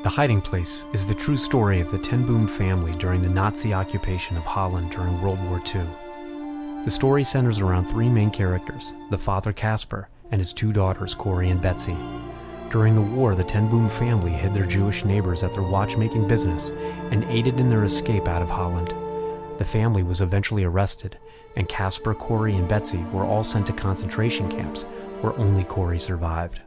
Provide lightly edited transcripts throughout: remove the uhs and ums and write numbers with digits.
The Hiding Place is the true story of the Ten Boom family during the Nazi occupation of Holland during World War II. The story centers around three main characters, the father Casper and his two daughters Corrie and Betsy. During the war, the Ten Boom family hid their Jewish neighbors at their watchmaking business and aided in their escape out of Holland. The family was eventually arrested, and Casper, Corrie, and Betsy were all sent to concentration camps, where only Corrie survived.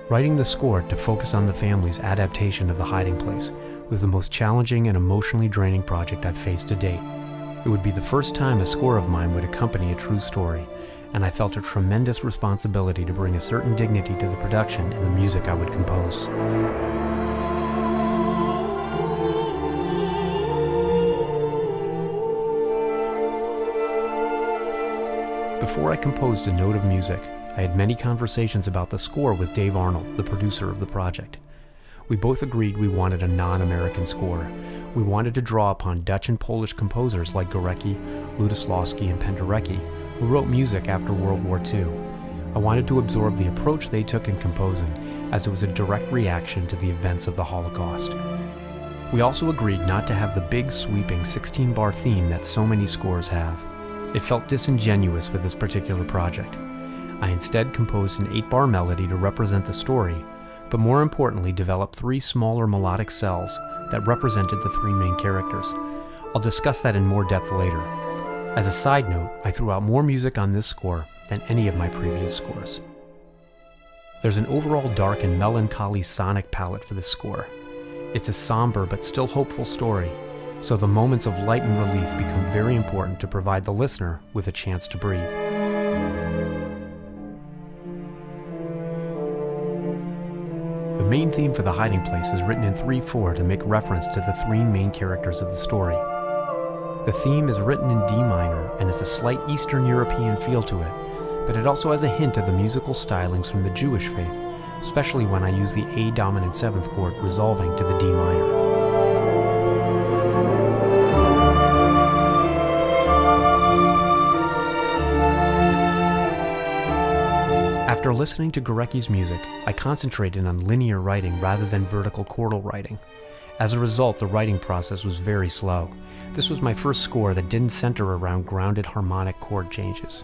Writing the score to focus on the family's adaptation of The Hiding Place was the most challenging and emotionally draining project I've faced to date. It would be the first time a score of mine would accompany a true story, and I felt a tremendous responsibility to bring a certain dignity to the production and the music I would compose. Before I composed a note of music, I had many conversations about the score with Dave Arnold, the producer of the project. We both agreed we wanted a non-American score. We wanted to draw upon Dutch and Polish composers like Górecki, Lutoslawski, and Penderecki, who wrote music after World War II. I wanted to absorb the approach they took in composing, as it was a direct reaction to the events of the Holocaust. We also agreed not to have the big, sweeping 16-bar theme that so many scores have. It felt disingenuous for this particular project. I instead composed an 8-bar melody to represent the story, but more importantly developed 3 smaller melodic cells that represented the 3 main characters. I'll discuss that in more depth later. As a side note, I threw out more music on this score than any of my previous scores. There's an overall dark and melancholy sonic palette for this score. It's a somber but still hopeful story, so the moments of light and relief become very important to provide the listener with a chance to breathe. The main theme for The Hiding Place is written in 3/4 to make reference to the 3 main characters of the story. The theme is written in D minor and has a slight Eastern European feel to it, but it also has a hint of the musical stylings from the Jewish faith, especially when I use the A dominant 7th chord resolving to the D minor. After listening to Górecki's music, I concentrated on linear writing rather than vertical chordal writing. As a result, the writing process was very slow. This was my first score that didn't center around grounded harmonic chord changes.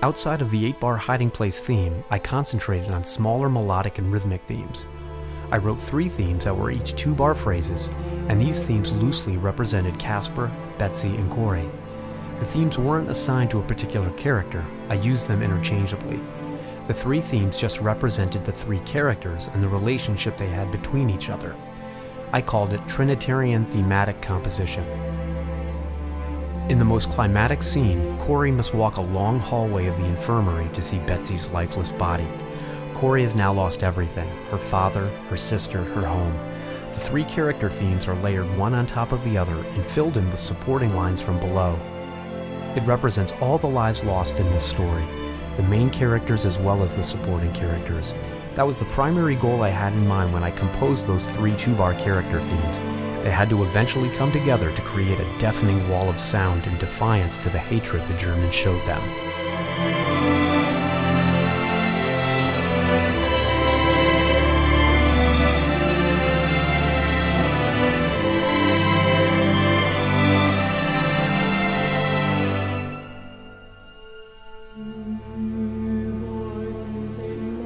Outside of the 8-bar Hiding Place theme, I concentrated on smaller melodic and rhythmic themes. I wrote 3 themes that were each 2-bar phrases, and these themes loosely represented Casper, Betsy, and Corrie. The themes weren't assigned to a particular character, I used them interchangeably. The 3 themes just represented the 3 characters and the relationship they had between each other. I called it Trinitarian thematic composition. In the most climatic scene, Corrie must walk a long hallway of the infirmary to see Betsy's lifeless body. Corrie has now lost everything: her father, her sister, her home. The 3 character themes are layered one on top of the other and filled in with supporting lines from below. It represents all the lives lost in this story, the main characters as well as the supporting characters. That was the primary goal I had in mind when I composed those 3 2-bar character themes. They had to eventually come together to create a deafening wall of sound in defiance to the hatred the Germans showed them.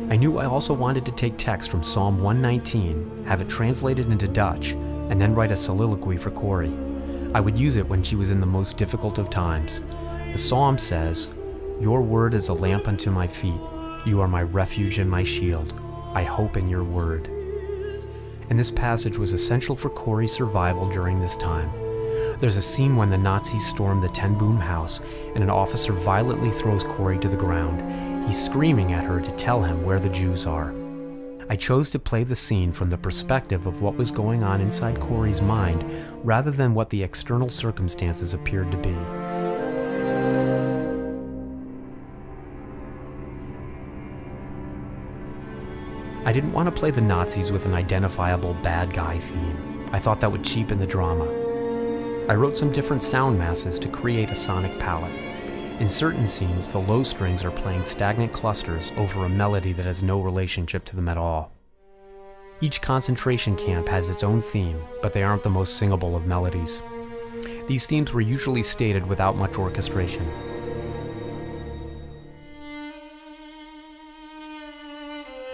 I knew I also wanted to take text from Psalm 119, have it translated into Dutch, and then write a soliloquy for Corrie. I would use it when she was in the most difficult of times. The psalm says, "Your word is a lamp unto my feet. You are my refuge and my shield. I hope in your word." And this passage was essential for Corrie's survival during this time. There's a scene when the Nazis storm the Ten Boom house and an officer violently throws Corrie to the ground. He's screaming at her to tell him where the Jews are. I chose to play the scene from the perspective of what was going on inside Corrie's mind rather than what the external circumstances appeared to be. I didn't want to play the Nazis with an identifiable bad guy theme. I thought that would cheapen the drama. I wrote some different sound masses to create a sonic palette. In certain scenes, the low strings are playing stagnant clusters over a melody that has no relationship to them at all. Each concentration camp has its own theme, but they aren't the most singable of melodies. These themes were usually stated without much orchestration.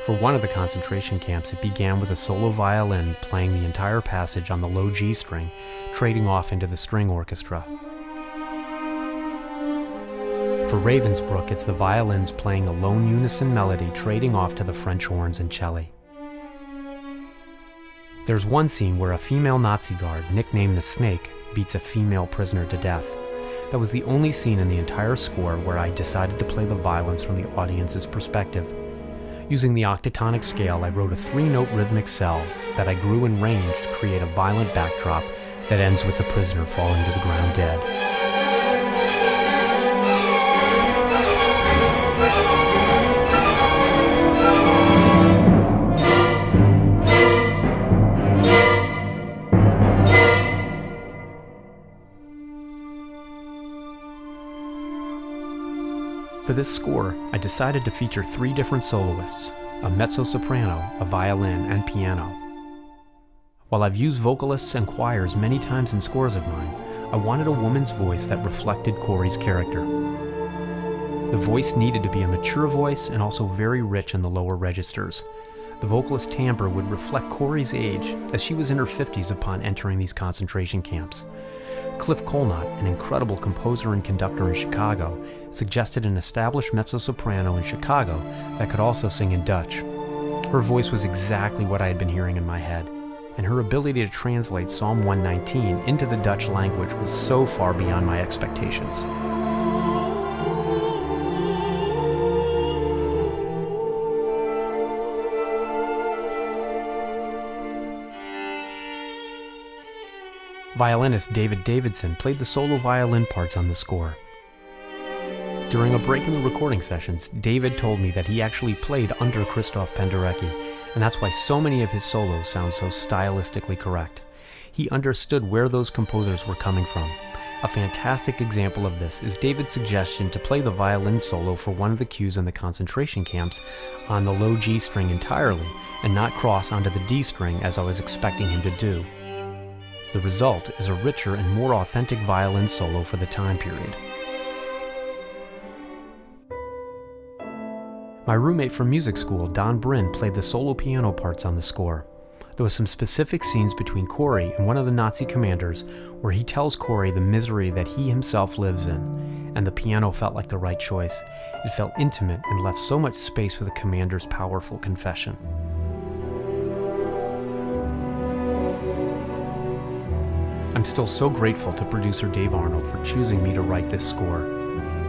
For one of the concentration camps, it began with a solo violin playing the entire passage on the low G string, trading off into the string orchestra. For Ravensbrück, it's the violins playing a lone unison melody trading off to the French horns and cello. There's one scene where a female Nazi guard, nicknamed the Snake, beats a female prisoner to death. That was the only scene in the entire score where I decided to play the violins from the audience's perspective. Using the octatonic scale, I wrote a 3-note rhythmic cell that I grew in range to create a violent backdrop that ends with the prisoner falling to the ground dead. For this score, I decided to feature 3 different soloists, a mezzo-soprano, a violin, and piano. While I've used vocalists and choirs many times in scores of mine, I wanted a woman's voice that reflected Corey's character. The voice needed to be a mature voice and also very rich in the lower registers. The vocalist timbre would reflect Corey's age, as she was in her 50s upon entering these concentration camps. Cliff Colnott, an incredible composer and conductor in Chicago, suggested an established mezzo-soprano in Chicago that could also sing in Dutch. Her voice was exactly what I had been hearing in my head, and her ability to translate Psalm 119 into the Dutch language was so far beyond my expectations. Violinist David Davidson played the solo violin parts on the score. During a break in the recording sessions, David told me that he actually played under Krzysztof Penderecki, and that's why so many of his solos sound so stylistically correct. He understood where those composers were coming from. A fantastic example of this is David's suggestion to play the violin solo for one of the cues in the concentration camps on the low G string entirely, and not cross onto the D string as I was expecting him to do. The result is a richer and more authentic violin solo for the time period. My roommate from music school, Don Bryn, played the solo piano parts on the score. There was some specific scenes between Corey and one of the Nazi commanders where he tells Corey the misery that he himself lives in, and the piano felt like the right choice. It felt intimate and left so much space for the commander's powerful confession. I'm still so grateful to producer Dave Arnold for choosing me to write this score.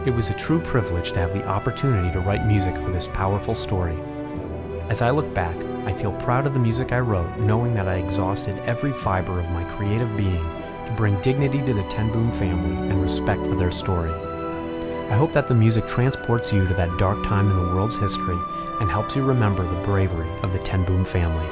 It was a true privilege to have the opportunity to write music for this powerful story. As I look back, I feel proud of the music I wrote, knowing that I exhausted every fiber of my creative being to bring dignity to the Ten Boom family and respect for their story. I hope that the music transports you to that dark time in the world's history and helps you remember the bravery of the Ten Boom family.